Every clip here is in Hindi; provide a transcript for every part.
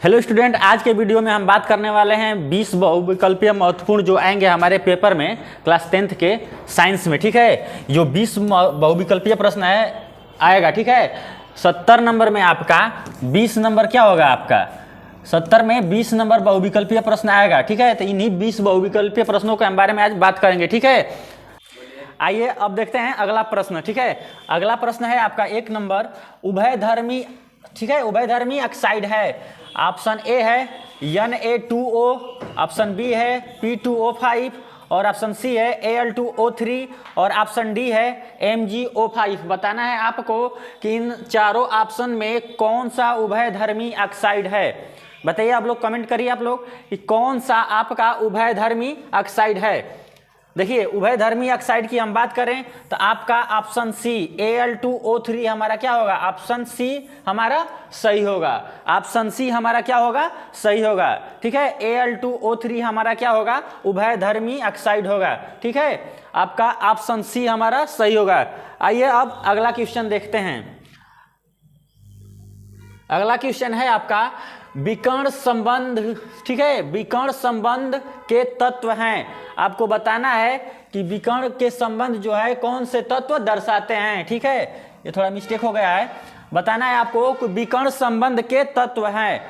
हेलो स्टूडेंट, आज के वीडियो में हम बात करने वाले हैं 20 बहुविकल्पीय महत्वपूर्ण जो आएंगे हमारे पेपर में क्लास 10th के साइंस में। ठीक है, जो 20 बहुविकल्पीय प्रश्न है आएगा। ठीक है, 70 नंबर में आपका 20 नंबर क्या होगा आपका 70 में 20 नंबर बहुविकल्पीय प्रश्न आएगा। ठीक है, तो इन्हीं 20 बहुविकल्पीय प्रश्नों के बारे में आज बात करेंगे। ठीक है, आइए अब देखते हैं अगला प्रश्न। ठीक है, अगला प्रश्न है आपका 1 नंबर उभयधर्मी। ठीक है, उभयधर्मी ऑक्साइड है। ऑप्शन ए है Na2O, ऑप्शन बी है P2O5 और ऑप्शन सी है Al2O3 और ऑप्शन डी है MgO5। बताना है आपको कि इन चारों ऑप्शन में कौन सा उभयधर्मी ऑक्साइड है। बताइए आप लोग, कमेंट करिए आप लोग कि कौन सा आपका उभयधर्मी ऑक्साइड है। देखिए, उभयधर्मी ऑक्साइड की हम बात करें तो आपका ऑप्शन सी Al2O3 हमारा क्या होगा, ऑप्शन सी हमारा सही होगा। ऑप्शन सी हमारा क्या होगा, सही होगा। ठीक है, Al2O3 हमारा क्या होगा, उभयधर्मी ऑक्साइड होगा। ठीक है, आपका ऑप्शन सी हमारा सही होगा। आइए अब अगला क्वेश्चन देखते हैं। अगला क्वेश्चन है आपका विकर्ण संबंध। ठीक है, विकर्ण संबंध के तत्व हैं। आपको बताना है कि विकर्ण के संबंध जो है कौन से तत्व दर्शाते हैं। ठीक है, ये थोड़ा मिस्टेक हो गया है। बताना है आपको कि विकर्ण संबंध के तत्व हैं।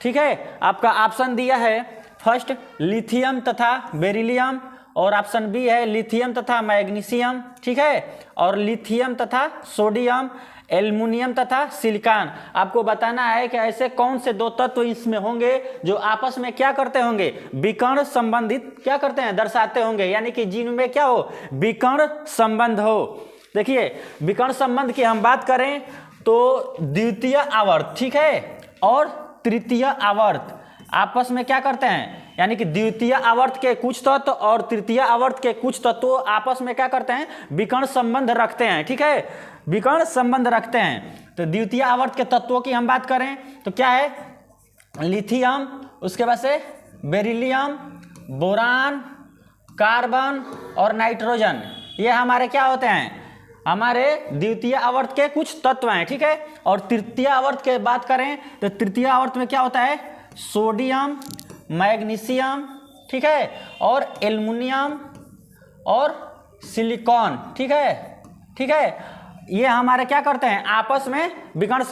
ठीक है, आपका ऑप्शन दिया है फर्स्ट लिथियम तथा बेरिलियम और ऑप्शन बी है लिथियम तथा मैग्नीशियम। ठीक है, और लिथियम तथा सोडियम, एल्युमिनियम तथा सिलिकॉन। आपको बताना है कि ऐसे कौन से दो तत्व इसमें होंगे जो आपस में क्या करते होंगे, विकर्ण संबंधित क्या करते हैं, दर्शाते होंगे, यानी कि जिनमें क्या हो, विकर्ण संबंध हो। देखिए, विकर्ण संबंध की हम बात करें तो द्वितीय आवर्त, ठीक है, और तृतीय आवर्त आपस में क्या करते हैं, यानी कि द्वितीय आवर्त के कुछ तत्व और तृतीय आवर्त के कुछ तत्व आपस में क्या करते हैं, विकर्ण संबंध रखते हैं। ठीक है, विकर्ण संबंध रखते हैं। तो द्वितीय आवर्त के तत्वों की हम बात करें तो क्या है, लिथियम, उसके बाद से बेरिलियम, बोरान, कार्बन और नाइट्रोजन। ये हमारे क्या होते हैं, हमारे द्वितीय आवर्त के कुछ तत्व हैं। ठीक है, और तृतीय आवर्त के बात करें तो तृतीय आवर्त में क्या होता है, सोडियम, मैग्नीशियम, ठीक है, और एल्युमिनियम और सिलिकॉन। ठीक है, ठीक है, ये हमारे क्या करते हैं, आपस में विकर्ण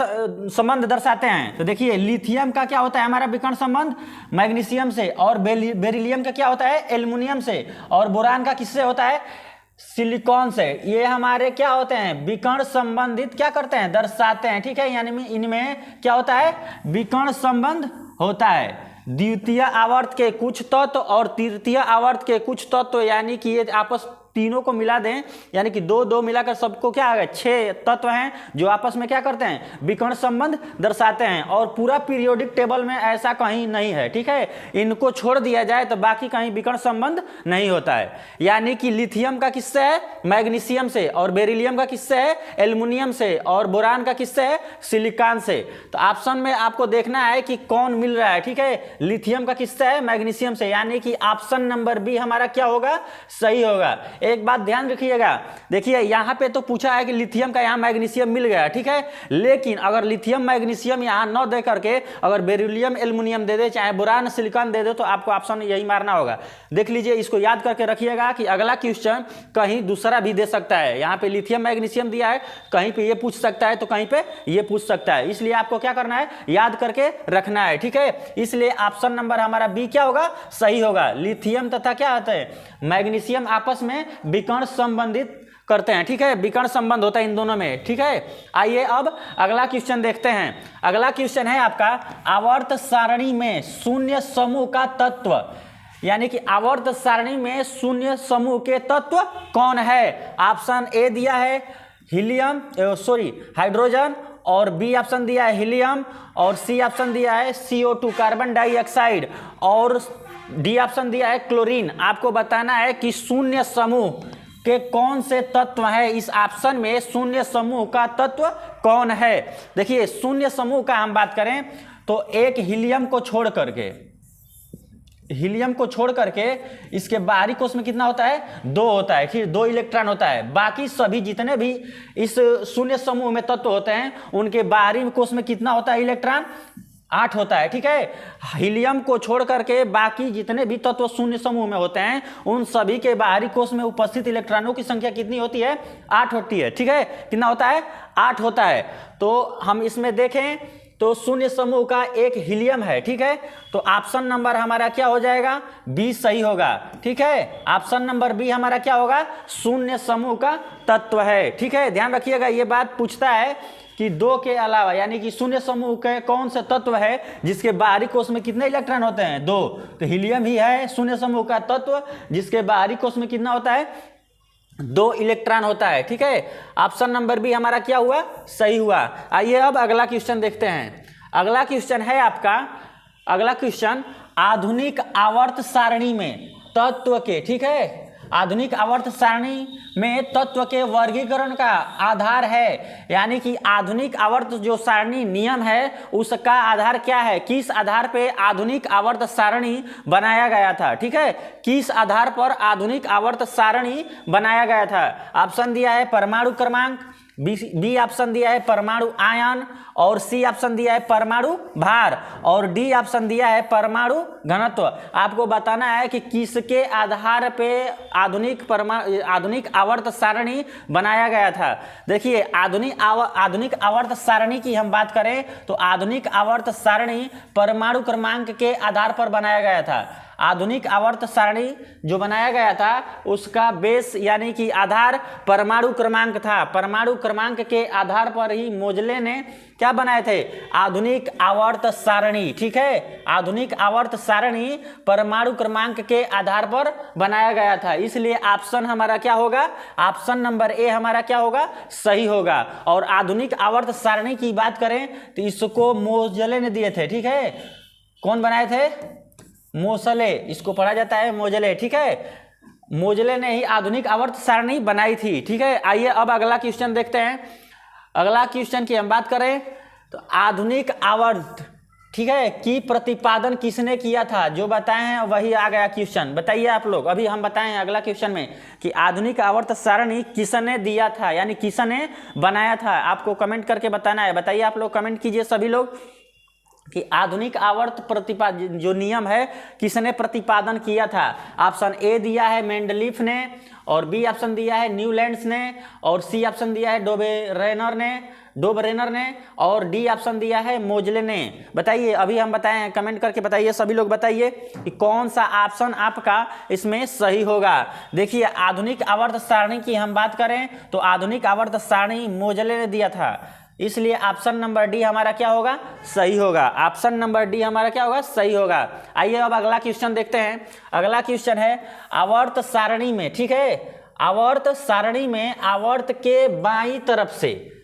संबंध दर्शाते हैं। तो देखिए, लिथियम का क्या होता है हमारा विकर्ण संबंध, मैग्नीशियम से, और बेरिलियम का क्या होता है, एल्युमिनियम से, और बोरान का किससे होता है, सिलिकॉन से। ये हमारे क्या होते हैं, विकर्ण संबंधित क्या करते हैं, दर्शाते हैं। ठीक है, यानी इनमें क्या होता है, विकर्ण संबंध होता है। द्वितीय आवर्त के कुछ तत्व और तृतीय आवर्त के कुछ तत्व, यानी कि ये आपस तीनों को मिला दें, यानी कि दो दो मिलाकर सबको क्या आ गया, 6 तत्व हैं जो आपस में क्या करते हैं, विकर्ण संबंध दर्शाते हैं। और पूरा पीरियोडिक टेबल में ऐसा कहीं नहीं है। ठीक है, इनको छोड़ दिया जाए तो बाकी कहीं विकर्ण संबंध नहीं होता है। यानी कि लिथियम का किससे है, मैग्नीशियम से, और बेरिलियम का किससे है, एल्युमिनियम से, और बोरान का किससे है, सिलिकॉन से। तो ऑप्शन में आपको देखना है कि कौन मिल रहा है। ठीक है, लिथियम का किससे है, मैग्नीशियम से, यानी कि ऑप्शन नंबर बी हमारा क्या होगा, सही होगा। एक बात ध्यान रखिएगा, देखिए यहाँ पे तो पूछा है कि लिथियम का यहाँ मैग्नीशियम मिल गया। ठीक है, लेकिन अगर लिथियम मैग्नीशियम यहाँ न दे करके अगर बेरिलियम एल्युमिनियम दे दे, चाहे बोरान सिलिकॉन दे दे, तो आपको ऑप्शन यही मारना होगा। देख लीजिए, इसको याद करके रखिएगा कि अगला क्वेश्चन कहीं दूसरा भी दे सकता है। यहाँ पे लिथियम मैग्नीशियम दिया है, कहीं पे ये पूछ सकता है तो कहीं पे ये पूछ सकता है, इसलिए आपको क्या करना है, याद करके रखना है। ठीक है, इसलिए ऑप्शन नंबर हमारा बी क्या होगा, सही होगा। लिथियम तथा क्या होता है, मैग्नीशियम आपस में विकर्ण संबंधित करते हैं। ठीक है, विकर्ण संबंध होता है इन दोनों में। ठीक है, आइए अब अगला क्वेश्चन देखते हैं। अगला क्वेश्चन है आपका आवर्त सारणी में शून्य समूह का तत्व, यानी कि आवर्त सारणी में शून्य समूह के तत्व कौन है। ऑप्शन ए दिया है हीलियम, हाइड्रोजन, और बी ऑप्शन दिया है हीलियम, और सी ऑप्शन दिया है CO2 कार्बन डाइऑक्साइड, और डी ऑप्शन दिया है क्लोरीन। आपको बताना है कि शून्य समूह के कौन से तत्व है, इस ऑप्शन में शून्य समूह का तत्व कौन है। देखिए, शून्य समूह का हम बात करें तो एक हीलियम को छोड़ करके इसके बाहरी कोश में कितना होता है, 2 होता है, फिर 2 इलेक्ट्रॉन होता है। बाकी सभी जितने भी इस शून्य समूह में तत्व होते हैं उनके बाहरी कोश में कितना होता है, इलेक्ट्रॉन 8 होता है, ठीक है। हीलियम को छोड़ करके बाकी जितने भी तत्व शून्य समूह में होते हैं उन सभी के बाहरी कोश में उपस्थित इलेक्ट्रॉनों की संख्या कितनी होती है? 8 होती है, ठीक है। कितना होता है? 8 होता है। तो हम इसमें देखें तो शून्य समूह का एक हीलियम है, ठीक है। तो ऑप्शन नंबर हमारा क्या हो जाएगा? बी सही होगा, ठीक है। ऑप्शन नंबर बी हमारा क्या होगा? शून्य समूह का तत्व है, ठीक है। ध्यान रखिएगा, ये बात पूछता है कि 2 के अलावा यानी कि शून्य समूह के कौन से तत्व है जिसके बाहरी कोश में कितने इलेक्ट्रॉन होते हैं? 2। तो हीलियम ही है शून्य समूह का तत्व जिसके बाहरी कोश में कितना होता है? 2 इलेक्ट्रॉन होता है, ठीक है। ऑप्शन नंबर बी हमारा क्या हुआ? सही हुआ। आइए अब अगला क्वेश्चन देखते हैं। अगला क्वेश्चन है आपका, अगला क्वेश्चन आधुनिक आवर्त सारणी में तत्व के, ठीक है, आधुनिक आवर्त सारणी में तत्व के वर्गीकरण का आधार है, यानी कि आधुनिक आवर्त जो सारणी नियम है उसका आधार क्या है? किस आधार पे आधुनिक आवर्त सारणी बनाया गया था, ठीक है। किस आधार पर आधुनिक आवर्त सारणी बनाया गया था? ऑप्शन दिया है परमाणु क्रमांक, बी ऑप्शन दिया है परमाणु आयन, और सी ऑप्शन दिया है परमाणु भार, और डी ऑप्शन दिया है परमाणु घनत्व। आपको बताना है कि किसके आधार पे आधुनिक आवर्त सारणी बनाया गया था। देखिए आधुनिक आवर्त सारणी की हम बात करें तो आधुनिक आवर्त सारणी परमाणु क्रमांक के आधार पर बनाया गया था। आधुनिक आवर्त सारणी जो बनाया गया था उसका बेस यानी कि आधार परमाणु क्रमांक था। परमाणु क्रमांक के आधार पर ही मोजले ने क्या बनाए थे? आधुनिक आवर्त सारणी, ठीक है। आधुनिक आवर्त सारणी परमाणु क्रमांक के आधार पर बनाया गया था, इसलिए ऑप्शन हमारा क्या होगा? ऑप्शन नंबर ए हमारा क्या होगा? सही होगा। और आधुनिक आवर्त सारणी की बात करें तो इसको मोजले ने दिए थे, ठीक है। कौन बनाए थे? मोसले, इसको पढ़ा जाता है मोजले, ठीक है। मोजले ने ही आधुनिक आवर्त सारणी बनाई थी, ठीक है। आइए अब अगला क्वेश्चन देखते हैं। अगला क्वेश्चन की हम बात करें तो आधुनिक आवर्त, ठीक है, की प्रतिपादन किसने किया था? जो बताए हैं वही आ गया क्वेश्चन। बताइए आप लोग, अभी हम बताए हैं अगला क्वेश्चन में कि आधुनिक आवर्त सारणी किसने दिया था, यानी किसने बनाया था। आपको कमेंट करके बताना है। बताइए आप लोग, कमेंट कीजिए सभी लोग कि आधुनिक आवर्त प्रतिपादन जो नियम है किसने प्रतिपादन किया था। ऑप्शन ए दिया है मेंडलीफ ने, और बी ऑप्शन दिया है न्यूलैंड्स ने, और सी ऑप्शन दिया है डोबरेनर ने, और डी ऑप्शन दिया है मोजले ने। बताइए, अभी हम बताए हैं, कमेंट करके बताइए सभी लोग, बताइए कि कौन सा ऑप्शन आपका इसमें सही होगा। देखिए आधुनिक आवर्त सारणी की हम बात करें तो आधुनिक आवर्त सारणी मोजले ने दिया था, इसलिए ऑप्शन नंबर डी हमारा क्या होगा? सही होगा। ऑप्शन नंबर डी हमारा क्या होगा? सही होगा। आइए अब अगला क्वेश्चन देखते हैं। अगला क्वेश्चन है आवर्त सारणी में, ठीक है, आवर्त सारणी में आवर्त के बाईं तरफ से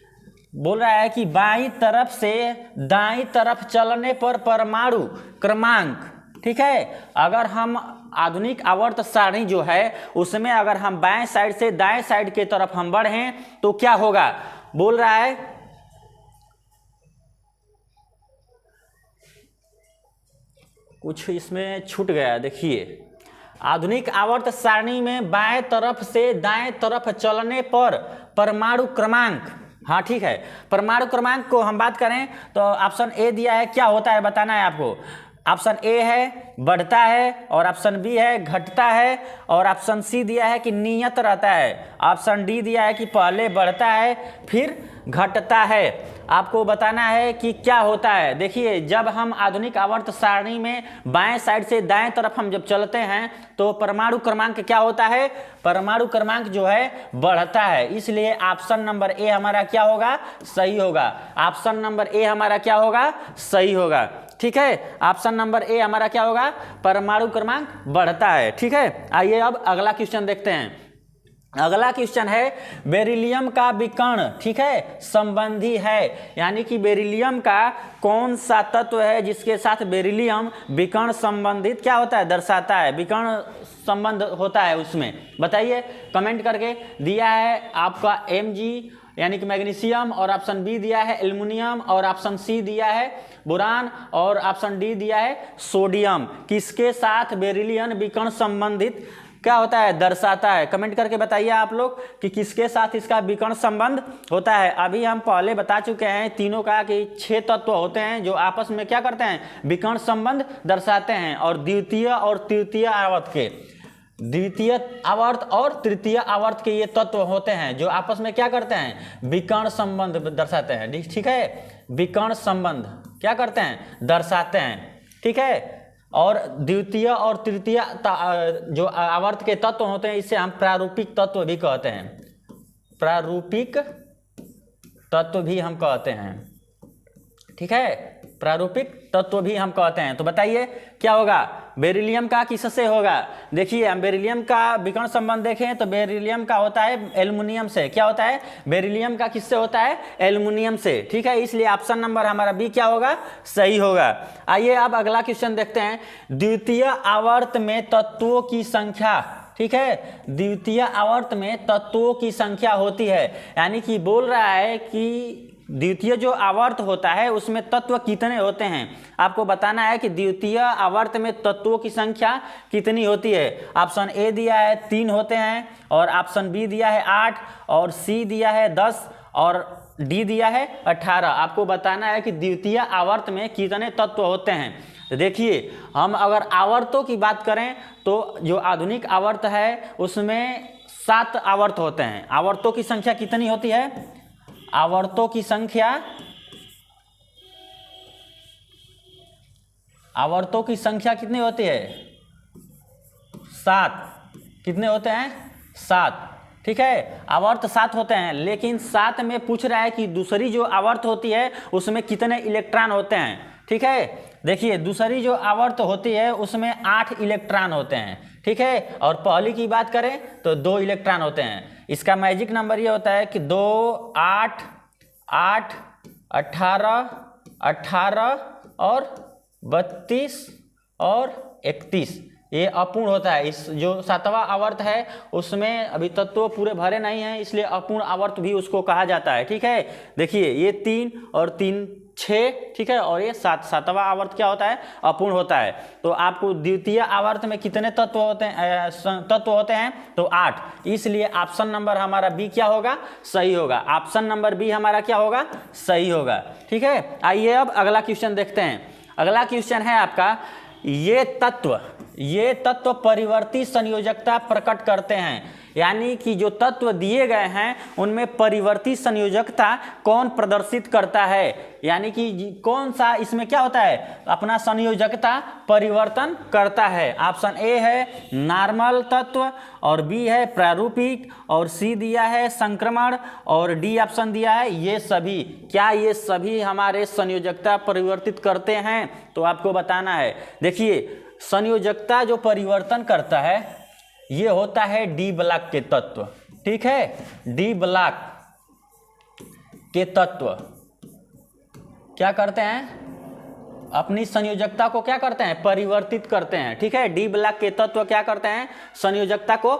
बोल रहा है कि बाईं तरफ से दाईं तरफ चलने पर परमाणु क्रमांक, ठीक है, अगर हम आधुनिक आवर्त सारणी जो है उसमें अगर हम बाएं साइड से दाएं साइड के तरफ हम बढ़ें तो क्या होगा? बोल रहा है कुछ इसमें छूट गया। देखिए आधुनिक आवर्त सारणी में बाएं तरफ से दाएं तरफ चलने पर परमाणु क्रमांक, हाँ ठीक है, परमाणु क्रमांक को हम बात करें तो ऑप्शन ए दिया है, क्या होता है बताना है आपको। ऑप्शन ए है बढ़ता है, और ऑप्शन बी है घटता है, और ऑप्शन सी दिया है कि नियत रहता है, ऑप्शन डी दिया है कि पहले बढ़ता है फिर घटता है। आपको बताना है कि क्या होता है। देखिए जब हम आधुनिक आवर्त सारणी में बाएं साइड से दाएं तरफ हम जब चलते हैं तो परमाणु क्रमांक क्या होता है? परमाणु क्रमांक जो है बढ़ता है, इसलिए ऑप्शन नंबर ए हमारा क्या होगा? सही होगा। ऑप्शन नंबर ए हमारा क्या होगा? सही होगा, ठीक है। ऑप्शन नंबर ए हमारा क्या होगा? परमाणु क्रमांक बढ़ता है, ठीक है। आइए अब अगला क्वेश्चन देखते हैं। अगला क्वेश्चन है बेरिलियम का विकर्ण, ठीक है, संबंधी है, यानी कि बेरिलियम का कौन सा तत्व है जिसके साथ बेरिलियम विकर्ण संबंधित क्या होता है? दर्शाता है, विकर्ण संबंध होता है उसमें। बताइए कमेंट करके। दिया है आपका Mg यानी कि मैग्नीशियम, और ऑप्शन बी दिया है एल्युमिनियम, और ऑप्शन सी दिया है बोरान, और ऑप्शन डी दिया है सोडियम। किसके साथ बेरिलियम विकर्ण संबंधित क्या होता है, दर्शाता है। कमेंट करके बताइए आप लोग कि किसके साथ इसका विकर्ण संबंध होता है। अभी हम पहले बता चुके हैं तीनों का कि 6 तत्व होते हैं जो आपस में क्या करते हैं, विकर्ण संबंध दर्शाते हैं। और द्वितीय और तृतीय आवर्त के, द्वितीय आवर्त और तृतीय आवर्त के ये तत्व होते हैं जो आपस में क्या करते हैं, विकर्ण संबंध दर्शाते हैं। ठीक है, विकर्ण संबंध क्या करते हैं, दर्शाते हैं। ठीक है, और द्वितीय और तृतीय जो आवर्त के तत्व होते हैं इसे हम प्रारूपिक तत्व भी कहते हैं, प्रारूपिक तत्व भी हम कहते हैं। ठीक है, प्रारूपिक तत्व भी हम कहते हैं। तो बताइए क्या होगा, बेरिलियम का किससे होगा। देखिए हम बेरिलियम का विकर्ण संबंध देखें तो बेरिलियम का होता है एल्युमिनियम से। क्या होता है, बेरिलियम का किससे होता है, एल्युमिनियम से। ठीक है, इसलिए ऑप्शन नंबर हमारा बी क्या होगा, सही होगा। आइए अब अगला क्वेश्चन देखते हैं। द्वितीय आवर्त में तत्वों की संख्या, ठीक है, द्वितीय आवर्त में तत्वों की संख्या होती है, यानी कि बोल रहा है कि द्वितीय जो आवर्त होता है उसमें तत्व कितने होते हैं। आपको बताना है कि द्वितीय आवर्त में तत्वों की संख्या कितनी होती है। ऑप्शन ए दिया है 3 होते हैं, और ऑप्शन बी दिया है 8, और सी दिया है 10, और डी दिया है 18। आपको बताना है कि द्वितीय आवर्त में कितने तत्व होते हैं। तो देखिए हम अगर आवर्तों की बात करें तो जो आधुनिक आवर्त है उसमें 7 आवर्त होते हैं। आवर्तों की संख्या कितनी होती है, आवर्तों की संख्या, आवर्तों की संख्या कितनी होती है, 7। कितने होते हैं, 7। ठीक है, आवर्त 7 होते हैं, लेकिन 7 में पूछ रहा है कि दूसरी जो आवर्त होती है उसमें कितने इलेक्ट्रॉन होते हैं। ठीक है, देखिए दूसरी जो आवर्त होती है उसमें 8 इलेक्ट्रॉन होते हैं। ठीक है, और पहली की बात करें तो 2 इलेक्ट्रॉन होते हैं। इसका मैजिक नंबर ये होता है कि 2, 8, 8, 18, 18 और 32 और 31, ये अपूर्ण होता है। इस जो 7वां आवर्त है उसमें अभी तत्व पूरे भरे नहीं हैं, इसलिए अपूर्ण आवर्त भी उसको कहा जाता है। ठीक है, देखिए ये 3 और 3 6, ठीक है, और ये 7वां आवर्त क्या होता है, अपूर्ण होता है। तो आपको द्वितीय आवर्त में कितने तत्व होते हैं, तो 8। इसलिए ऑप्शन नंबर हमारा बी क्या होगा, सही होगा। ऑप्शन नंबर बी हमारा क्या होगा, सही होगा। ठीक है, आइए अब अगला क्वेश्चन देखते हैं। अगला क्वेश्चन है आपका, ये तत्व परिवर्ती संयोजकता प्रकट करते हैं, यानी कि जो तत्व दिए गए हैं उनमें परिवर्ती संयोजकता कौन प्रदर्शित करता है, यानी कि कौन सा इसमें क्या होता है, अपना संयोजकता परिवर्तन करता है। ऑप्शन ए है नॉर्मल तत्व, और बी है प्रारूपिक, और सी दिया है संक्रमण, और डी ऑप्शन दिया है ये सभी। क्या ये सभी हमारे संयोजकता परिवर्तित करते हैं, तो आपको बताना है। देखिए संयोजकता जो परिवर्तन करता है ये होता है डी ब्लॉक के तत्व। ठीक है, डी ब्लॉक के तत्व क्या करते हैं, अपनी संयोजकता को क्या करते हैं, परिवर्तित करते हैं। ठीक है, डी ब्लॉक के तत्व क्या करते हैं, संयोजकता को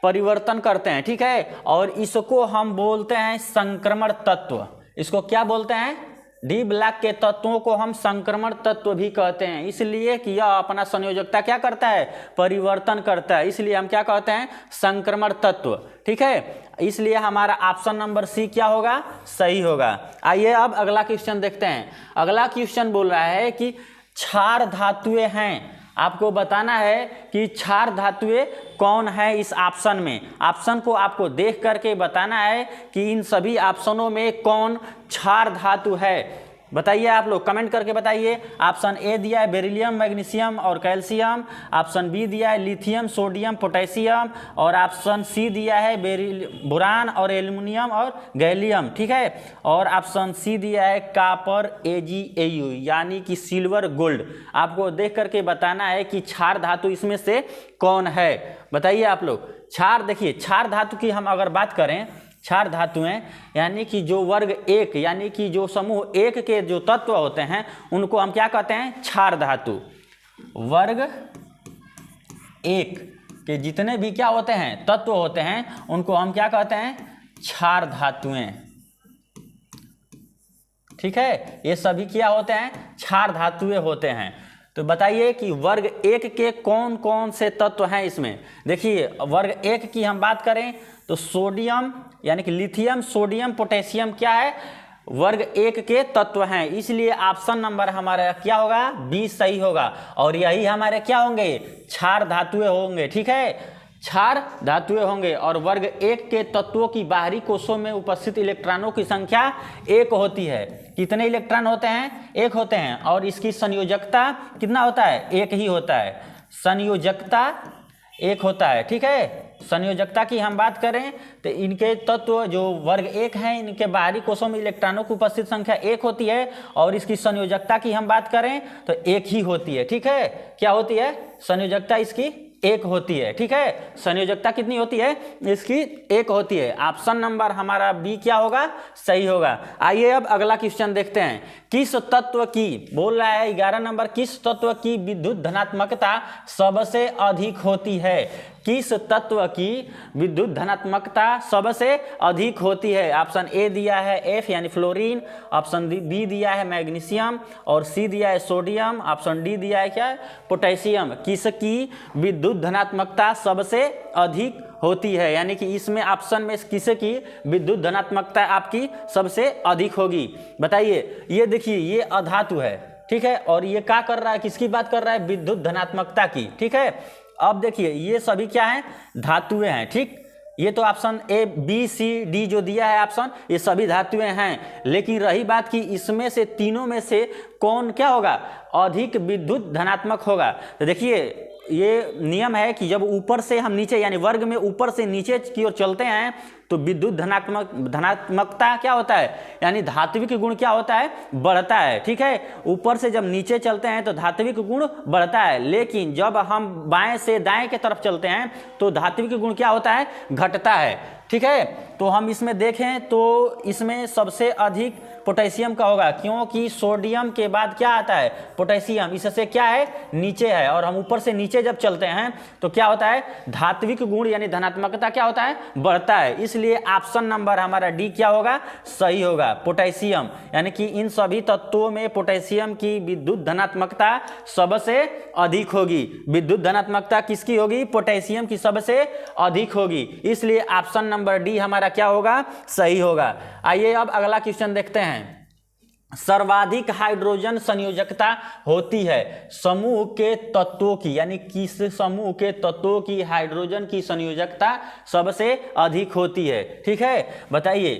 परिवर्तन करते हैं। ठीक है, और इसको हम बोलते हैं संक्रमण तत्व। इसको क्या बोलते हैं, डी ब्लॉक के तत्वों को हम संक्रमण तत्व भी कहते हैं, इसलिए कि यह अपना संयोजकता क्या करता है, परिवर्तन करता है, इसलिए हम क्या कहते हैं, संक्रमण तत्व। ठीक है, इसलिए हमारा ऑप्शन नंबर सी क्या होगा, सही होगा। आइए अब अगला क्वेश्चन देखते हैं। अगला क्वेश्चन बोल रहा है कि क्षार धातुएं हैं। आपको बताना है कि क्षार धातुएं कौन है इस ऑप्शन में। ऑप्शन को आपको देख करके बताना है कि इन सभी ऑप्शनों में कौन क्षार धातु है। बताइए आप लोग, कमेंट करके बताइए। ऑप्शन ए दिया है बेरिलियम, मैग्नीशियम और कैल्शियम, ऑप्शन बी दिया है लिथियम, सोडियम, पोटेशियम, और ऑप्शन सी दिया है बोरान और एल्युमिनियम और गैलियम। ठीक है, और ऑप्शन सी दिया है कॉपर, AgAu यानी कि सिल्वर गोल्ड। आपको देख करके बताना है कि क्षार धातु इसमें से कौन है। बताइए आप लोग। क्षार, देखिए क्षार धातु की हम अगर बात करें, क्षार धातुएं यानी कि जो वर्ग 1 यानी कि जो समूह 1 के जो तत्व होते हैं उनको हम क्या कहते हैं, क्षार धातु। वर्ग 1 के जितने भी क्या होते हैं, तत्व होते हैं, उनको हम क्या कहते हैं, क्षार धातुएं। ठीक है, ये सभी क्या होते हैं, क्षार धातुएं होते हैं। तो बताइए कि वर्ग एक के कौन कौन से तत्व हैं इसमें। देखिए वर्ग एक की हम बात करें तो सोडियम यानी कि लिथियम, सोडियम, पोटेशियम क्या है, वर्ग एक के तत्व हैं। इसलिए ऑप्शन नंबर हमारा क्या होगा, बी सही होगा। और यही हमारे क्या होंगे, क्षार धातुएं होंगे। ठीक है, क्षार धातुएं होंगे। और वर्ग एक के तत्वों की बाहरी कोषों में उपस्थित इलेक्ट्रॉनों की संख्या एक होती है। कितने इलेक्ट्रॉन होते हैं, एक होते हैं। और इसकी संयोजकता कितना होता है, एक ही होता है, संयोजकता एक होता है। ठीक है, संयोजकता की हम बात करें तो इनके तत्व जो वर्ग एक हैं इनके बाहरी कोषों में इलेक्ट्रॉनों की उपस्थित संख्या एक होती है। और इसकी संयोजकता की हम बात करें तो एक ही होती है। ठीक है, क्या होती है, संयोजकता इसकी एक होती है। ठीक है, संयोजकता कितनी होती है, इसकी एक होती है। ऑप्शन नंबर हमारा बी क्या होगा, सही होगा। आइए अब अगला क्वेश्चन देखते हैं। किस तत्व की, बोल रहा है 11 नंबर, किस तत्व की विद्युत धनात्मकता सबसे अधिक होती है। किस तत्व की विद्युत धनात्मकता सबसे अधिक होती है। ऑप्शन ए दिया है एफ यानी फ्लोरीन, ऑप्शन बी दिया है मैग्नीशियम, और सी दिया है सोडियम, ऑप्शन डी दिया है क्या, पोटेशियम। किसकी विद्युत धनात्मकता सबसे अधिक होती है, यानी कि इसमें ऑप्शन में किसे की विद्युत धनात्मकता आपकी सबसे अधिक होगी। बताइए, ये देखिए ये अधातु है। ठीक है, और ये क्या कर रहा है, किसकी बात कर रहा है, विद्युत धनात्मकता की। ठीक है, अब देखिए ये सभी क्या हैं, धातुएं हैं। ठीक, ये तो option A B C D जो दिया है ऑप्शन, ये सभी धातुएं हैं। लेकिन रही बात कि इसमें से तीनों में से कौन क्या होगा, अधिक विद्युत धनात्मक होगा। तो देखिए ये नियम है कि जब ऊपर से हम नीचे यानी वर्ग में ऊपर से नीचे की ओर चलते हैं तो विद्युत धनात्मकता क्या होता है, यानी धात्विक गुण क्या होता है, बढ़ता है। ठीक है, ऊपर से जब नीचे चलते हैं तो धात्विक गुण बढ़ता है। लेकिन जब हम बाएं से दाएं की तरफ चलते हैं तो धात्विक गुण क्या होता है, घटता है। ठीक है, तो हम इसमें देखें तो इसमें सबसे अधिक पोटेशियम का होगा, क्योंकि सोडियम के बाद क्या आता है, पोटेशियम, इससे क्या है, नीचे है। और हम ऊपर से नीचे जब चलते हैं तो क्या होता है, धात्विक गुण यानी धनात्मकता क्या होता है, बढ़ता है। इसलिए ऑप्शन नंबर हमारा डी क्या होगा, सही होगा, पोटेशियम। यानी कि इन सभी तत्वों में पोटेशियम की विद्युत धनात्मकता सबसे अधिक होगी। विद्युत धनात्मकता किसकी होगी, पोटेशियम की सबसे अधिक होगी। इसलिए ऑप्शन नंबर डी हमारा क्या होगा, सही होगा। आइए अब अगला क्वेश्चन देखते हैं। सर्वाधिक हाइड्रोजन संयोजकता होती है समूह के तत्वों की, यानी किस समूह के तत्वों की हाइड्रोजन की संयोजकता सबसे अधिक होती है। ठीक है, बताइए,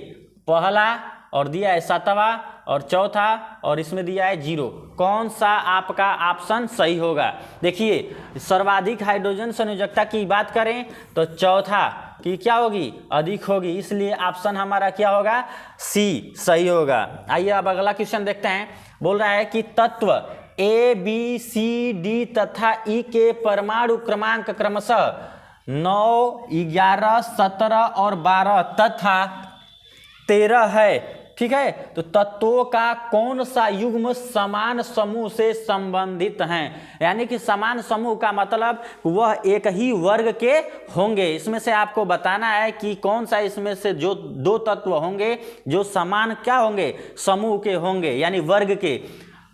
पहला और दिया है 7वां और चौथा और इसमें दिया है 0, कौन सा आपका ऑप्शन सही होगा। देखिए सर्वाधिक हाइड्रोजन संयोजकता की बात करें तो चौथा की क्या होगी, अधिक होगी। इसलिए ऑप्शन हमारा क्या होगा, सी सही होगा। आइए अब अगला क्वेश्चन देखते हैं। बोल रहा है कि तत्व ए बी सी डी तथा ई के परमाणु क्रमांक क्रमशः 9, 11, 17 और 12 तथा 13 है। ठीक है, तो तत्वों का कौन सा युग्म समान समूह से संबंधित हैं, यानी कि समान समूह का मतलब वह एक ही वर्ग के होंगे। इसमें से आपको बताना है कि कौन सा इसमें से जो दो तत्व होंगे जो समान क्या होंगे, समूह के होंगे यानी वर्ग के।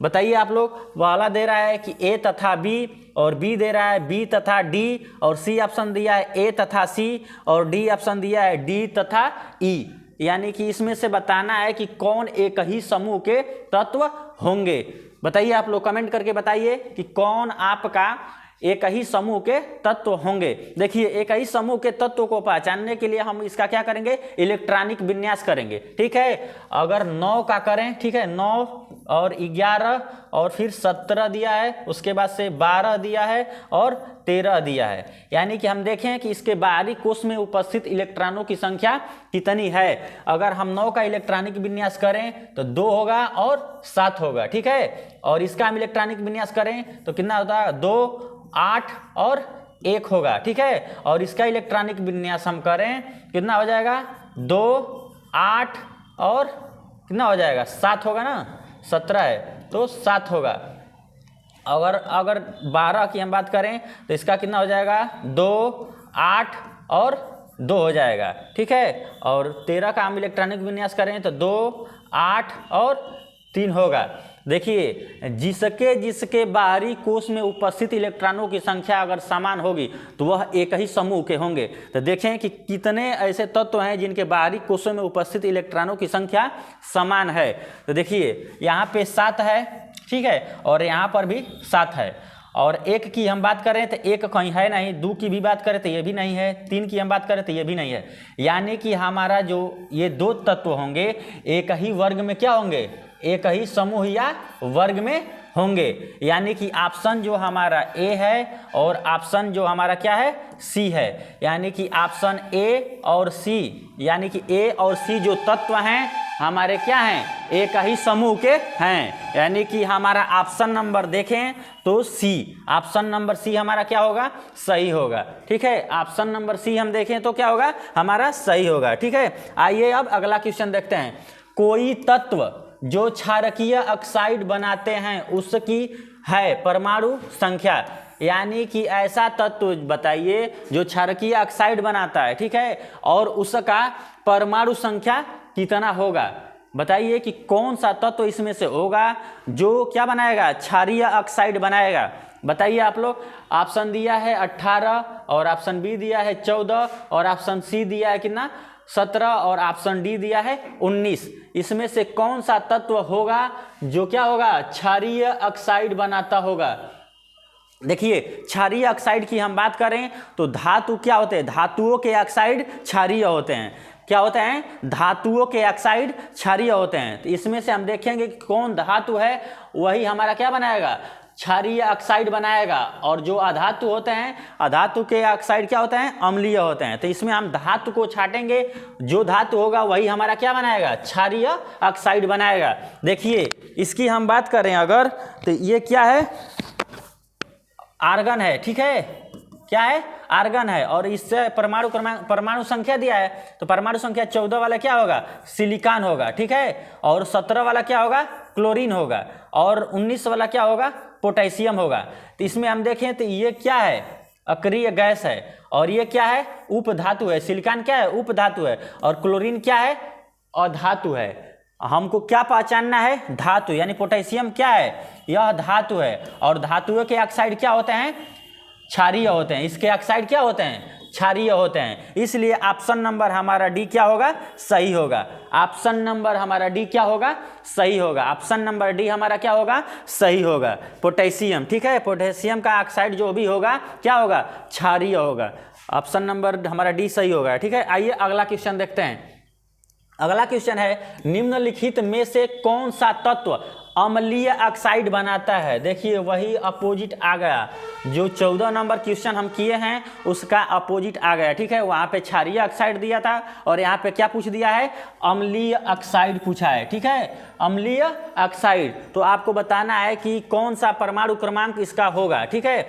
बताइए आप लोग, वाला दे रहा है कि ए तथा बी, और बी दे रहा है बी तथा डी, और सी ऑप्शन दिया है ए तथा सी, और डी ऑप्शन दिया है डी तथा ई। यानी कि इसमें से बताना है कि कौन एक ही समूह के तत्व होंगे। बताइए आप लोग, कमेंट करके बताइए कि कौन आपका एक ही समूह के तत्व होंगे। देखिए एक ही समूह के तत्व को पहचानने के लिए हम इसका क्या करेंगे, इलेक्ट्रॉनिक विन्यास करेंगे। ठीक है, अगर 9 का करें, ठीक है, 9 और 11 और फिर 17 दिया है, उसके बाद से 12 दिया है और 13 दिया है। यानी कि हम देखें कि इसके बाहरी कोष में उपस्थित इलेक्ट्रॉनों की संख्या कितनी है। अगर हम 9 का इलेक्ट्रॉनिक विन्यास करें तो 2 होगा और 7 होगा। ठीक है, और इसका हम इलेक्ट्रॉनिक विन्यास करें तो कितना होता है, 2, 8 और 1 होगा। ठीक है, और इसका इलेक्ट्रॉनिक विन्यास हम करें कितना हो जाएगा, 2, 8 और कितना हो जाएगा, 7 होगा ना, 17 है तो 7 होगा। अगर 12 की हम बात करें तो इसका कितना हो जाएगा, 2, 8 और 2 हो जाएगा। ठीक है, और 13 का हम इलेक्ट्रॉनिक विन्यास करें तो 2, 8 और 3 होगा। देखिए जिसके बाहरी कोश में उपस्थित इलेक्ट्रॉनों की संख्या अगर समान होगी तो वह एक ही समूह के होंगे। तो देखें कि कितने ऐसे तत्व हैं जिनके बाहरी कोशों में उपस्थित इलेक्ट्रॉनों की संख्या समान है। तो देखिए यहाँ पे 7 है, ठीक है, और यहाँ पर भी 7 है। और 1 की हम बात करें तो 1 कहीं है नहीं, 2 की भी बात करें तो ये भी नहीं है, 3 की हम बात करें तो ये भी नहीं है। यानी कि हमारा जो ये 2 तत्व होंगे एक ही वर्ग में क्या होंगे, एक ही समूह या वर्ग में होंगे। यानी कि ऑप्शन जो हमारा ए है और ऑप्शन जो हमारा क्या है, सी है। यानी कि ऑप्शन ए और सी, यानी कि ए और सी जो तत्व हैं हमारे क्या हैं, एक ही समूह के हैं। यानी कि हमारा ऑप्शन नंबर देखें तो सी, ऑप्शन नंबर सी हमारा क्या होगा, सही होगा। ठीक है, ऑप्शन नंबर सी हम देखें तो क्या होगा, हमारा सही होगा। ठीक है, आइए अब अगला क्वेश्चन देखते हैं। कोई तत्व जो क्षारकीय ऑक्साइड बनाते हैं उसकी है परमाणु संख्या। यानी कि ऐसा तत्व बताइए जो क्षारकीय ऑक्साइड बनाता है, ठीक है, और उसका परमाणु संख्या कितना होगा। बताइए कि कौन सा तत्व इसमें से होगा जो क्या बनाएगा, क्षारीय ऑक्साइड बनाएगा। बताइए आप लोग। ऑप्शन दिया है 18 और ऑप्शन बी दिया है 14 और ऑप्शन सी दिया है कितना, 17 और ऑप्शन डी दिया है 19। इसमें से कौन सा तत्व होगा जो क्या होगा, क्षारीय ऑक्साइड बनाता होगा। देखिए क्षारीय ऑक्साइड की हम बात करें तो धातु क्या होते हैं, धातुओं के ऑक्साइड क्षारीय होते हैं। क्या होते हैं, धातुओं के ऑक्साइड क्षारीय होते हैं। तो इसमें से हम देखेंगे कि कौन धातु है वही हमारा क्या बनाएगा, क्षारीय ऑक्साइड बनाएगा। और जो अधातु होते हैं, अधातु के ऑक्साइड क्या होते हैं, अम्लीय होते हैं। तो इसमें हम धातु को छाटेंगे, जो धातु होगा वही हमारा क्या बनाएगा, क्षारीय ऑक्साइड बनाएगा। देखिए इसकी हम बात करें अगर तो ये क्या है, आर्गन है। ठीक है, क्या है, आर्गन है। और इससे परमाणु संख्या दिया है तो परमाणु संख्या 14 वाला क्या होगा, सिलिकॉन होगा। ठीक है, और 17 वाला क्या होगा, क्लोरीन होगा, और 19 वाला क्या होगा, पोटेशियम होगा। तो इसमें हम देखें तो ये क्या है, अक्रिय गैस है, और ये क्या है, उपधातु है। सिलिकॉन क्या है, उपधातु है, और क्लोरीन क्या है, अधातु है। हमको क्या पहचानना है, धातु, यानी पोटेशियम क्या है, यह धातु है। और धातुओं के ऑक्साइड क्या होते हैं, क्षारीय होते हैं। इसके ऑक्साइड क्या होते हैं, क्षारीय होते हैं। इसलिए ऑप्शन नंबर हमारा डी क्या होगा, सही होगा। ऑप्शन नंबर हमारा डी क्या होगा, सही होगा। ऑप्शन नंबर डी हमारा क्या होगा, सही होगा, पोटेशियम। ठीक है, पोटेशियम का ऑक्साइड जो भी होगा क्या होगा, क्षारीय होगा। ऑप्शन नंबर हमारा डी सही होगा। ठीक है, आइए अगला क्वेश्चन देखते हैं। अगला क्वेश्चन है, निम्नलिखित में से कौन सा तत्व अम्लीय ऑक्साइड बनाता है। देखिए वही अपोजिट आ गया, जो 14 नंबर क्वेश्चन हम किए हैं उसका अपोजिट आ गया। ठीक है, वहाँ पे क्षारीय ऑक्साइड दिया था और यहाँ पे क्या पूछ दिया है, अम्लीय ऑक्साइड पूछा है। ठीक है, अम्लीय ऑक्साइड। तो आपको बताना है कि कौन सा परमाणु क्रमांक इसका होगा। ठीक है,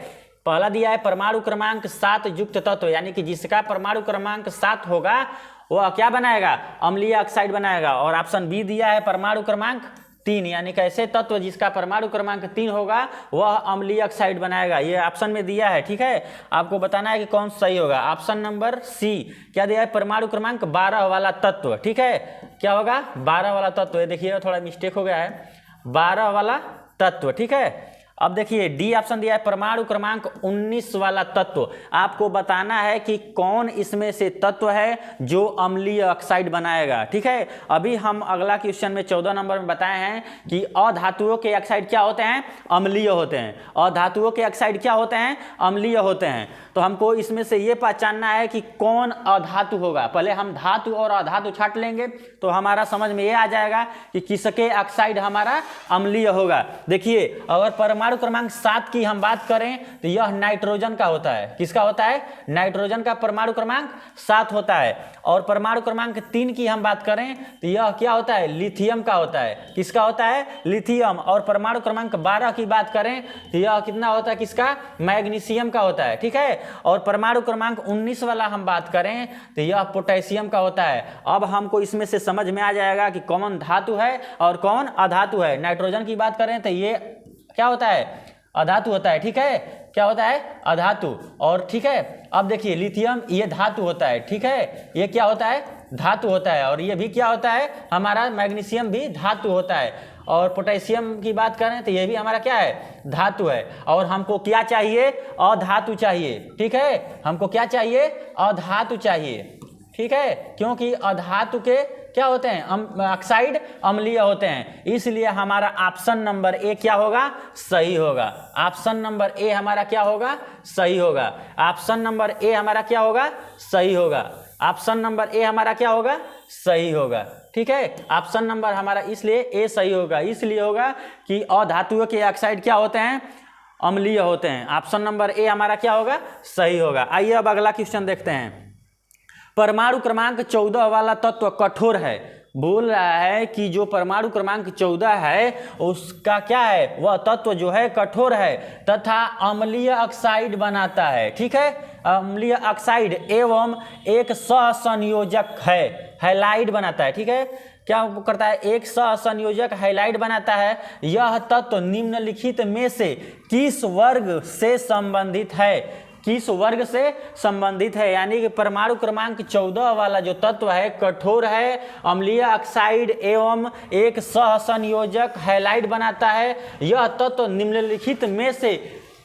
पहला दिया है परमाणु क्रमांक 7 युक्त तत्व, यानी कि जिसका परमाणु क्रमांक 7 होगा वह क्या बनाएगा, अम्लीय ऑक्साइड बनाएगा। और ऑप्शन बी दिया है परमाणु क्रमांक 3, यानी कैसे तत्व जिसका परमाणु क्रमांक 3 होगा वह अम्लीय ऑक्साइड बनाएगा। ये ऑप्शन में दिया है। ठीक है, आपको बताना है कि कौन सही होगा। ऑप्शन नंबर सी क्या दिया है, परमाणु क्रमांक 12 वाला तत्व। ठीक है, क्या होगा, 12 वाला तत्व। ये देखिए थोड़ा मिस्टेक हो गया है, 12 वाला तत्व। ठीक है, अब देखिए डी ऑप्शन दिया है परमाणु क्रमांक 19 वाला तत्व। आपको बताना है कि कौन इसमें से तत्व है जो अम्लीय ऑक्साइड बनाएगा। ठीक है, अभी हम अगला क्वेश्चन में 14 नंबर में बताए हैं कि अधातुओं के ऑक्साइड क्या होते हैं, अम्लीय होते हैं। अधातुओं के ऑक्साइड क्या होते हैं, अम्लीय होते हैं। तो हमको इसमें से ये पहचानना है कि कौन अधातु होगा। पहले हम धातु और अधातु छाट लेंगे तो हमारा समझ में ये आ जाएगा कि किसके ऑक्साइड हमारा अम्लीय होगा। देखिए अगर परमाणु क्रमांक 7 की हम बात करें तो यह नाइट्रोजन का होता है। किसका होता है, नाइट्रोजन का परमाणु क्रमांक 7 होता है। और परमाणु क्रमांक 3 की हम बात करें तो यह क्या होता है, लिथियम का होता है। किसका होता है, लिथियम। और परमाणु क्रमांक 12 की बात करें तो यह कितना होता है, किसका, मैग्नीशियम का होता है। ठीक है, और परमाणु क्रमांक 19 वाला हम बात करें तो यह पोटेशियम का होता है। अब हमको इसमें से समझ में आ जाएगा कि कौन धातु है और कौन अधातु है। नाइट्रोजन की बात करें तो ये क्या होता है, अधातु होता है। ठीक है, क्या होता है, अधातु। और ठीक है, अब देखिए लिथियम ये धातु होता है। ठीक है, ये क्या होता है, धातु होता है। और ये भी क्या होता है, हमारा मैग्नीशियम भी धातु होता है। और पोटेशियम की बात करें तो ये भी हमारा क्या है, धातु है। और हमको क्या चाहिए, अधातु चाहिए, ठीक है, हमको क्या चाहिए, अधातु चाहिए, ठीक है, क्योंकि अधातु के क्या होते हैं, ऑक्साइड अम्लीय होते हैं, इसलिए हमारा ऑप्शन नंबर ए क्या होगा, सही होगा। ऑप्शन नंबर ए हमारा क्या होगा, सही होगा। ऑप्शन नंबर ए हमारा क्या होगा, सही होगा। ऑप्शन नंबर ए हमारा क्या होगा, सही होगा, ठीक है। ऑप्शन नंबर हमारा इसलिए ए सही होगा, इसलिए होगा कि अधातुओं के ऑक्साइड क्या होते हैं, अम्लीय होते हैं। ऑप्शन नंबर ए हमारा क्या होगा, सही होगा। आइए अब अगला क्वेश्चन देखते हैं। परमाणु क्रमांक 14 वाला तत्व कठोर है। बोल रहा है कि जो परमाणु क्रमांक 14 है उसका क्या है, वह तत्व जो है कठोर है तथा अम्लीय ऑक्साइड बनाता है, ठीक है। अम्लीय ऑक्साइड एवं एक सहसंयोजक है, हैलाइड बनाता है, ठीक है। क्या करता है, एक सहसंयोजक हैलाइड बनाता है। यह तत्व निम्नलिखित में से किस वर्ग से संबंधित है, किस वर्ग से संबंधित है। यानी कि परमाणु क्रमांक 14 वाला जो तत्व है कठोर है, अम्लीय ऑक्साइड एवं एक सहसंयोजक हैलाइड बनाता है। यह तत्व निम्नलिखित में से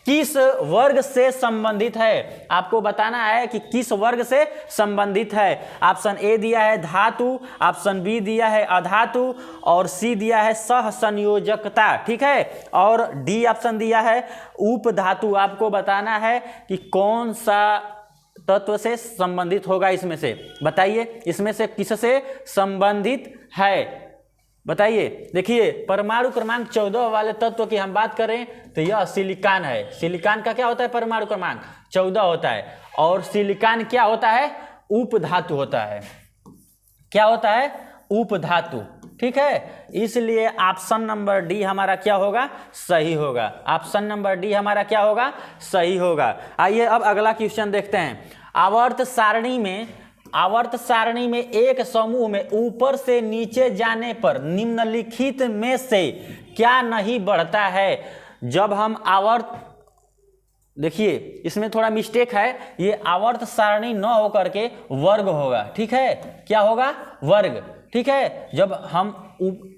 किस वर्ग से संबंधित है, आपको बताना है कि किस वर्ग से संबंधित है। ऑप्शन ए दिया है धातु, ऑप्शन बी दिया है अधातु और सी दिया है सहसंयोजकता, ठीक है, और डी ऑप्शन दिया है उपधातु। आपको बताना है कि कौन सा तत्व से संबंधित होगा, इसमें से बताइए, इसमें से किससे संबंधित है, बताइए। देखिए परमाणु क्रमांक 14 वाले तत्व की हम बात करें तो यह सिलिकॉन है। सिलिकॉन का क्या होता है, परमाणु क्रमांक 14 होता है। और सिलिकॉन क्या होता है, उपधातु होता है। क्या होता है, उपधातु, ठीक है। इसलिए ऑप्शन नंबर डी हमारा क्या होगा, सही होगा। ऑप्शन नंबर डी हमारा क्या होगा, सही होगा। आइए अब अगला क्वेश्चन देखते हैं। आवर्त सारणी में एक समूह में ऊपर से नीचे जाने पर निम्नलिखित में से क्या नहीं बढ़ता है। जब हम आवर्त, देखिए इसमें थोड़ा मिस्टेक है, ये आवर्त सारणी न होकर के वर्ग होगा, ठीक है। क्या होगा, वर्ग, ठीक है। जब हम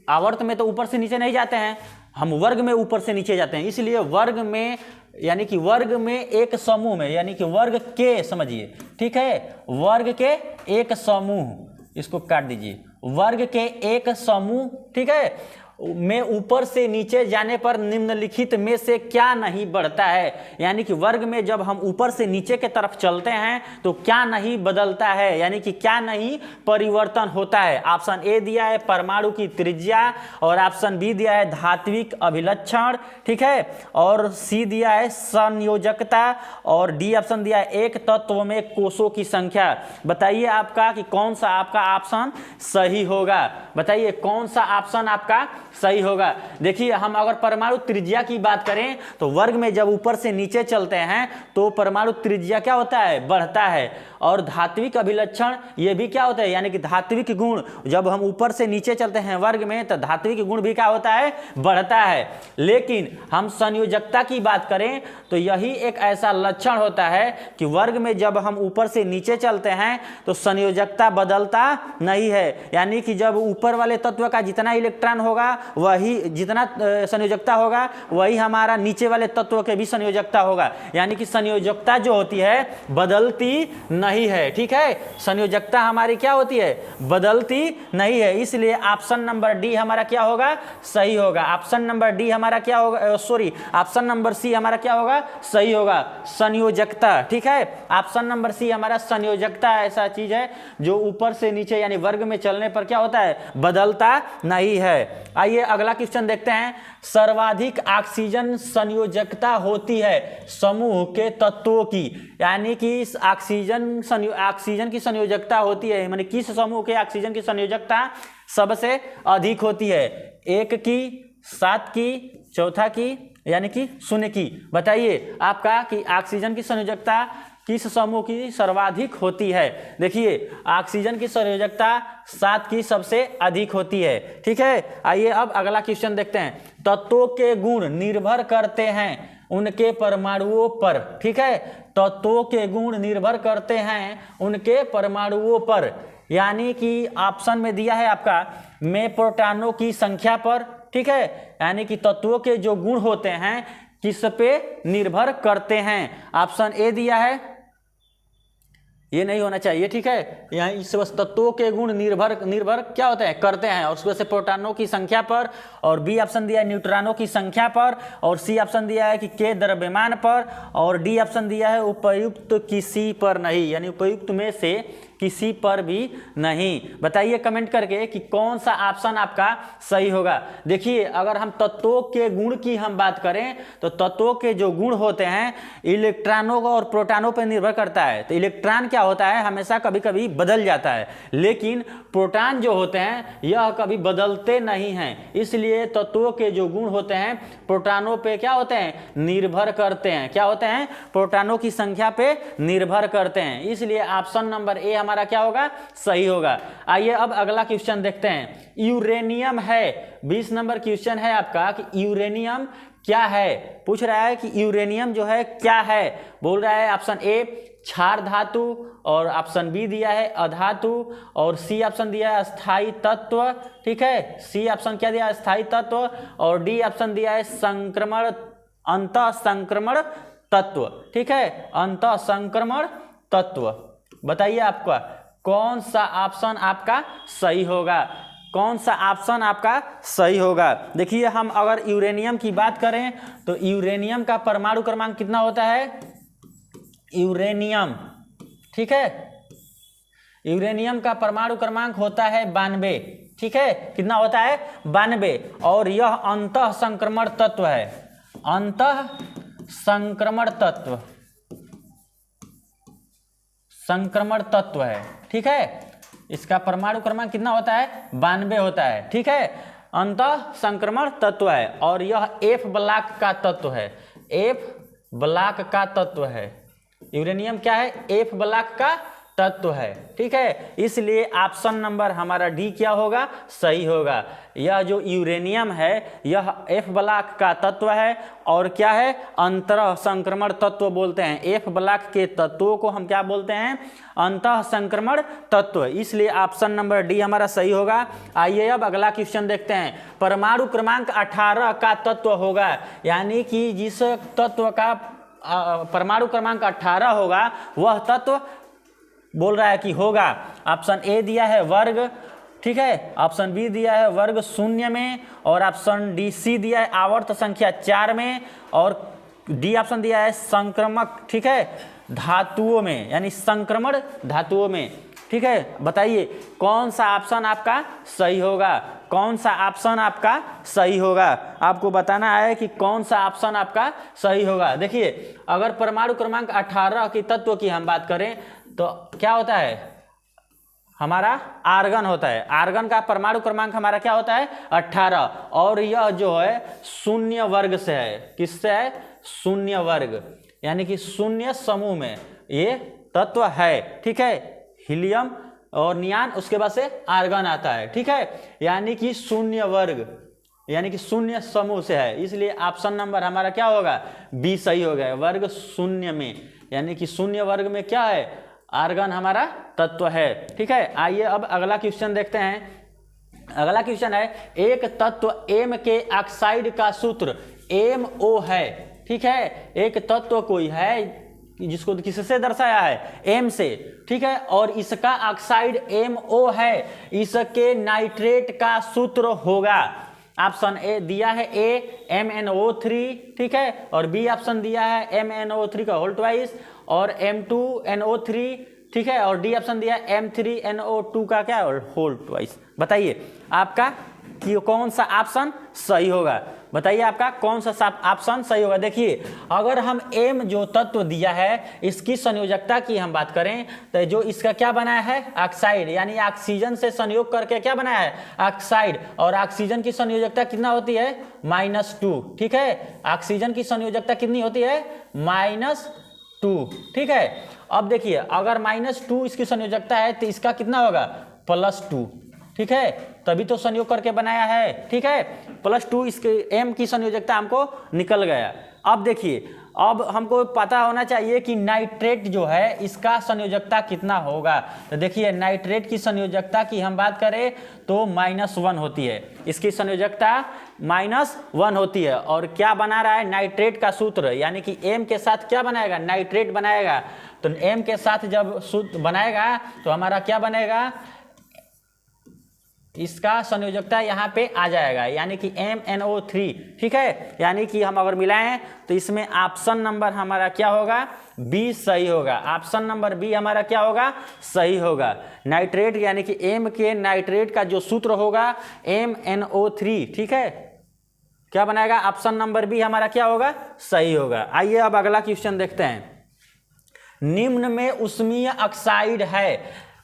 आवर्त में तो ऊपर से नीचे नहीं जाते हैं, हम वर्ग में ऊपर से नीचे जाते हैं, इसलिए वर्ग में, यानी कि वर्ग में एक समूह में, यानी कि वर्ग के समझिए, ठीक है, वर्ग के एक समूह, इसको काट दीजिए, वर्ग के एक समूह, ठीक है, में ऊपर से नीचे जाने पर निम्नलिखित में से क्या नहीं बढ़ता है। यानी कि वर्ग में जब हम ऊपर से नीचे के तरफ चलते हैं तो क्या नहीं बदलता है, यानी कि क्या नहीं परिवर्तन होता है। ऑप्शन ए दिया है परमाणु की त्रिज्या, और ऑप्शन बी दिया है धात्विक अभिलक्षण, ठीक है, और सी दिया है संयोजकता, और डी ऑप्शन दिया है एक तत्व में कोषों की संख्या। बताइए आपका कि कौन सा आपका ऑप्शन सही होगा, बताइए कौन सा ऑप्शन आपका सही होगा। देखिए हम अगर परमाणु त्रिज्या की बात करें तो वर्ग में जब ऊपर से नीचे चलते हैं तो परमाणु त्रिज्या क्या होता है, बढ़ता है। और धात्विक अभिलक्षण ये भी क्या होता है, यानी कि धात्विक गुण, जब हम ऊपर से नीचे चलते हैं वर्ग में तो धात्विक गुण भी क्या होता है, बढ़ता है। लेकिन हम संयोजकता की बात करें तो यही एक ऐसा लक्षण होता है कि वर्ग में जब हम ऊपर से नीचे चलते हैं तो संयोजकता बदलता नहीं है। यानी कि जब ऊपर वाले तत्व का जितना इलेक्ट्रॉन होगा वही, जितना संयोजकता होगा वही हमारा नीचे वाले तत्व के भी संयोजकता होगा। यानी कि संयोजकता जो होती है बदलती नहीं है, ठीक है, संयोजकता हमारी क्या होती है, बदलती नहीं है। इसलिए ऑप्शन नंबर डी हमारा क्या होगा, सही होगा। ऑप्शन नंबर डी हमारा क्या होगा, सॉरी ऑप्शन नंबर सी हमारा क्या होगा, सही होगा, संयोजकता, ठीक है। ऑप्शन नंबर सी हमारा संयोजकता ऐसा चीज है जो ऊपर से नीचे यानी वर्ग में चलने पर क्या होता है, बदलता नहीं है। आइए अगला क्वेश्चन देखते हैं। सर्वाधिक ऑक्सीजन संयोजकता होती है समूह के तत्वों की, यानी कि इस ऑक्सीजन की संयोजकता होती है, माने किस समूह के ऑक्सीजन की संयोजकता सबसे अधिक होती है, 1 की, 7 की, चौथा की, यानी कि 0 की। बताइए आपका कि ऑक्सीजन की संयोजकता किस समूह की सर्वाधिक होती है। देखिए ऑक्सीजन की संयोजकता 7 की सबसे अधिक होती है, ठीक है। आइए अब अगला क्वेश्चन देखते हैं। तत्वों के गुण निर्भर करते हैं उनके परमाणुओं पर, ठीक है, तत्वों के गुण निर्भर करते हैं उनके परमाणुओं पर। यानी कि ऑप्शन में दिया है आपका में प्रोटॉनों की संख्या पर, ठीक है, यानी कि तत्वों के जो गुण होते हैं किस पे निर्भर करते हैं। ऑप्शन ए दिया है, ये नहीं होना चाहिए, ठीक है। यहाँ इस तत्वों के गुण निर्भर क्या होते हैं, करते हैं, और उसमें से प्रोटॉनों की संख्या पर, और बी ऑप्शन दिया है न्यूट्रॉनों की संख्या पर, और सी ऑप्शन दिया है कि के द्रव्यमान पर, और डी ऑप्शन दिया है उपयुक्त किसी पर नहीं, यानी उपयुक्त में से किसी पर भी नहीं। बताइए कमेंट करके कि कौन सा ऑप्शन आपका सही होगा। देखिए अगर हम तत्वों के गुण की हम बात करें तो तत्वों के जो गुण होते हैं इलेक्ट्रॉनों और प्रोटॉनों पर निर्भर करता है। तो इलेक्ट्रॉन क्या होता है, हमेशा कभी कभी बदल जाता है, लेकिन प्रोटॉन जो होते हैं यह कभी बदलते नहीं हैं। इसलिए तत्वों के जो गुण होते हैं प्रोटॉनों पे क्या होते हैं, निर्भर करते हैं। क्या होते हैं, प्रोटॉनों की संख्या पे निर्भर करते हैं। इसलिए ऑप्शन नंबर ए हमारा क्या होगा, सही होगा। आइए अब अगला क्वेश्चन देखते हैं। यूरेनियम है, 20 नंबर क्वेश्चन है आपका कि यूरेनियम क्या है। पूछ रहा है कि यूरेनियम जो है क्या है। बोल रहा है ऑप्शन ए क्षार धातु, और ऑप्शन बी दिया है अधातु, और सी ऑप्शन दिया है अस्थाई तत्व, ठीक है, सी ऑप्शन क्या दिया है अस्थाई तत्व, और डी ऑप्शन दिया है संक्रमण अंतः संक्रमण तत्व, ठीक है, अंतः संक्रमण तत्व। बताइए आपका कौन सा ऑप्शन आपका सही होगा, कौन सा ऑप्शन आपका सही होगा। देखिए हम अगर यूरेनियम की बात करें तो यूरेनियम का परमाणु क्रमांक कितना होता है, यूरेनियम, ठीक है, यूरेनियम का परमाणु क्रमांक होता है 92, ठीक है, कितना होता है 92, और यह अंतः संक्रमण तत्व है, अंतः संक्रमण तत्व, संक्रमण तत्व है, ठीक है। इसका परमाणु क्रमांक कितना होता है 92 होता है, ठीक है, अंतः संक्रमण तत्व है, और यह एफ ब्लॉक का तत्व है, एफ ब्लॉक का तत्व है। यूरेनियम क्या है, एफ ब्लॉक का तत्व है, ठीक है। इसलिए ऑप्शन नंबर हमारा डी क्या होगा, सही होगा। यह जो यूरेनियम है यह एफ ब्लॉक का तत्व है, और क्या है, अंतः संक्रमण तत्व बोलते हैं। एफ ब्लॉक के तत्वों को हम क्या बोलते हैं, अंतः संक्रमण तत्व। इसलिए ऑप्शन नंबर डी हमारा सही होगा। आइए अब अगला क्वेश्चन देखते हैं। परमाणु क्रमांक 18 का तत्व होगा, यानी कि जिस तत्व का परमाणु क्रमांक 18 होगा वह तत्व बोल रहा है कि होगा। ऑप्शन ए दिया है वर्ग, ठीक है, ऑप्शन बी दिया है वर्ग शून्य में, और ऑप्शन डी सी दिया है आवर्त संख्या 4 में, और डी ऑप्शन दिया है संक्रमक, ठीक है, धातुओं में, यानी संक्रमण धातुओं में, ठीक है। बताइए कौन सा ऑप्शन आपका सही होगा, कौन सा ऑप्शन आपका सही होगा। आपको बताना है कि कौन सा ऑप्शन आपका सही होगा। देखिए अगर परमाणु क्रमांक 18 की तत्व की हम बात करें तो क्या होता है, हमारा आर्गन होता है। आर्गन का परमाणु क्रमांक हमारा क्या होता है 18, और यह जो है शून्य वर्ग से है, किससे है, शून्य वर्ग, यानी कि शून्य समूह में ये तत्व है, ठीक है। हीलियम और नियान, उसके बाद से आर्गन आता है, ठीक है, यानी कि शून्य वर्ग, यानी कि शून्य समूह से है। इसलिए ऑप्शन नंबर हमारा क्या होगा, बी सही हो गया, वर्ग शून्य में, यानी कि शून्य वर्ग में क्या है, आर्गन हमारा तत्व है, ठीक है। आइए अब अगला क्वेश्चन देखते हैं। अगला क्वेश्चन है, एक तत्व एम के ऑक्साइड का सूत्र MO है, ठीक है, एक तत्व कोई है जिसको किससे दर्शाया है, एम से, ठीक है, और इसका ऑक्साइड MO है, इसके नाइट्रेट का सूत्र होगा। ऑप्शन ए दिया है ए MnO3, ठीक है, और बी ऑप्शन दिया है MnO3 का होल ट्वाइस, और M2NO3, ठीक है, और डी ऑप्शन दिया है M3NO2 का क्या होल ट्वाइस। बताइए आपका कि कौन सा ऑप्शन सही होगा, बताइए आपका कौन सा ऑप्शन सही होगा। देखिए अगर हम एम जो तत्व दिया है इसकी संयोजकता की हम बात करें तो जो इसका क्या बनाया है, ऑक्साइड, यानी ऑक्सीजन से संयोग करके क्या बनाया है, ऑक्साइड, और ऑक्सीजन की संयोजकता कितना होती है -2, ठीक है, ऑक्सीजन की संयोजकता कितनी होती है -2, ठीक है। अब देखिए अगर -2 इसकी संयोजकता है तो इसका कितना होगा +2, ठीक है, तभी तो संयोग करके बनाया है, ठीक है, +2 इसके एम की संयोजकता हमको निकल गया। अब देखिए अब हमको पता होना चाहिए कि नाइट्रेट जो है इसका संयोजकता कितना होगा। तो देखिए नाइट्रेट की संयोजकता की हम बात करें तो -1 होती है, इसकी संयोजकता -1 होती है। और क्या बना रहा है नाइट्रेट का सूत्र, यानी कि M के साथ क्या बनाएगा, नाइट्रेट बनाएगा। तो M के साथ जब सूत्र बनाएगा तो हमारा क्या बनेगा, इसका संयोजकता यहाँ पे आ जाएगा, यानी कि MnO3, ठीक है। यानी कि हम अगर मिलाएं तो इसमें ऑप्शन नंबर हमारा क्या होगा, बी सही होगा। ऑप्शन नंबर बी हमारा क्या होगा, सही होगा। नाइट्रेट यानी कि M के नाइट्रेट का जो सूत्र होगा MnO3, ठीक है, क्या बनाएगा, ऑप्शन नंबर बी हमारा क्या होगा, सही होगा। आइए अब अगला क्वेश्चन देखते हैं। निम्न में ऊष्मीय ऑक्साइड है,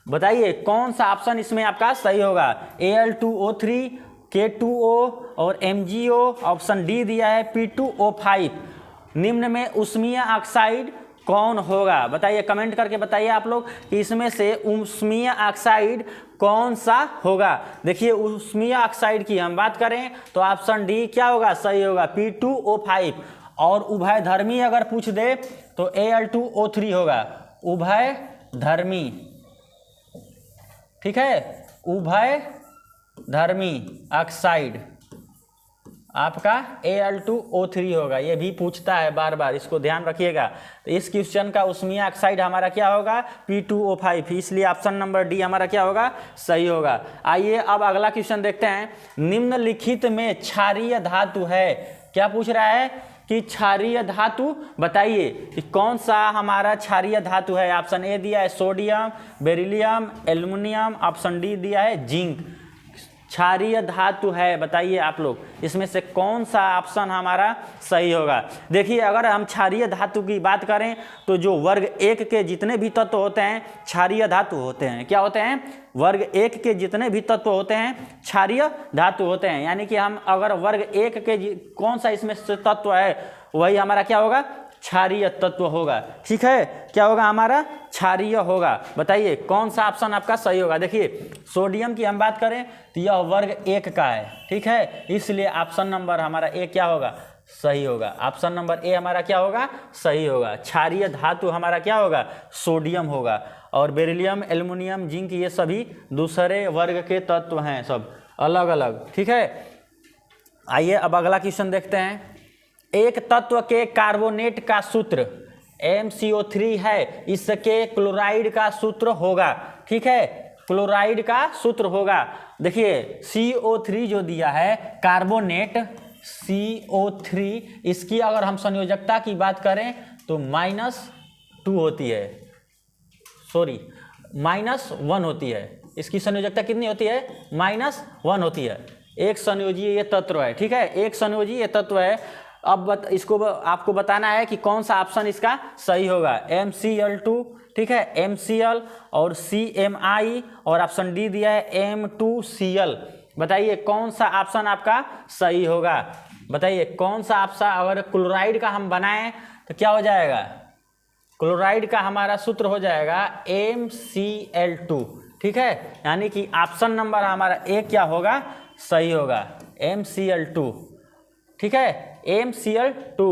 बताइए कौन सा ऑप्शन इसमें आपका सही होगा। Al2O3, K2O और MgO, ऑप्शन डी दिया है P2O5। निम्न में ऊष्मीय ऑक्साइड कौन होगा, बताइए, कमेंट करके बताइए आप लोग कि इसमें से ऊष्मीय ऑक्साइड कौन सा होगा। देखिए ऊष्मीय ऑक्साइड की हम बात करें तो ऑप्शन डी क्या होगा, सही होगा, P2O5। और उभयधर्मी अगर पूछ दे तो Al2O3 होगा, उभयधर्मी, ठीक है, उभयधर्मी ऑक्साइड आपका Al2O3 होगा। ये भी पूछता है बार बार, इसको ध्यान रखिएगा। तो इस क्वेश्चन का ऊष्मीय ऑक्साइड हमारा क्या होगा, P2O5, इसलिए ऑप्शन नंबर डी हमारा क्या होगा, सही होगा। आइए अब अगला क्वेश्चन देखते हैं। निम्नलिखित में क्षारीय धातु है, क्या पूछ रहा है कि क्षारीय धातु बताइए कि कौन सा हमारा क्षारीय धातु है। ऑप्शन ए दिया है sodium, beryllium, aluminium, option D दिया है जिंक। क्षारीय धातु है, बताइए आप लोग इसमें से कौन सा ऑप्शन हमारा सही होगा। देखिए अगर हम क्षारीय धातु की बात करें तो जो वर्ग 1 के जितने भी तत्व होते हैं क्षारीय धातु होते हैं। क्या होते हैं, वर्ग 1 के जितने भी तत्व होते हैं क्षारीय धातु होते हैं। यानी कि हम अगर वर्ग 1 के कौन सा इसमें से तत्व है वही हमारा क्या होगा, क्षारीय तत्व होगा, ठीक है। क्या होगा हमारा, क्षारीय होगा। बताइए कौन सा ऑप्शन आपका सही होगा। देखिए सोडियम की हम बात करें तो यह वर्ग 1 का है, ठीक है, इसलिए ऑप्शन नंबर हमारा ए क्या होगा, सही होगा। ऑप्शन नंबर ए हमारा क्या होगा, सही होगा। क्षारीय धातु हमारा क्या होगा, सोडियम होगा। और बेरिलियम, एल्युमिनियम, जिंक ये सभी दूसरे वर्ग के तत्व हैं, सब अलग अलग, ठीक है। आइए अब अगला क्वेश्चन देखते हैं। एक तत्व के कार्बोनेट का सूत्र MCO3 है, इसके क्लोराइड का सूत्र होगा, ठीक है, क्लोराइड का सूत्र होगा। देखिए CO3 जो दिया है कार्बोनेट CO3, इसकी अगर हम संयोजकता की बात करें तो -2 होती है, सॉरी -1 होती है। इसकी संयोजकता कितनी होती है, -1 होती है। एक संयोजी ये तत्व है, ठीक है, एक संयोजी ये तत्व है। अब इसको आपको बताना है कि कौन सा ऑप्शन इसका सही होगा। MCl2, ठीक है, MCl और CMI और ऑप्शन डी दिया है M2Cl। बताइए कौन सा ऑप्शन आपका सही होगा, बताइए कौन सा ऑप्शन। अगर क्लोराइड का हम बनाएं तो क्या हो जाएगा, क्लोराइड का हमारा सूत्र हो जाएगा MCl2, ठीक है। यानी कि ऑप्शन नंबर हमारा ए क्या होगा, सही होगा, MCl2, ठीक है, MCl2।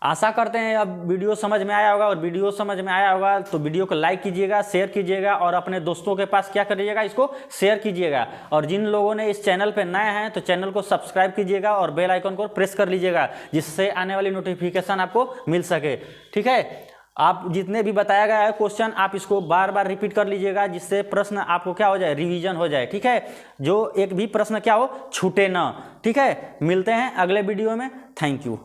आशा करते हैं अब वीडियो समझ में आया होगा, और वीडियो समझ में आया होगा तो वीडियो को लाइक कीजिएगा, शेयर कीजिएगा और अपने दोस्तों के पास क्या करिएगा, इसको शेयर कीजिएगा। और जिन लोगों ने इस चैनल पे नए हैं तो चैनल को सब्सक्राइब कीजिएगा और बेल आइकन को प्रेस कर लीजिएगा, जिससे आने वाली नोटिफिकेशन आपको मिल सके, ठीक है। आप जितने भी बताया गया है क्वेश्चन आप इसको बार बार रिपीट कर लीजिएगा, जिससे प्रश्न आपको क्या हो जाए, रिवीजन हो जाए, ठीक है। जो एक भी प्रश्न क्या हो छूटे ना, ठीक है। मिलते हैं अगले वीडियो में, थैंक यू।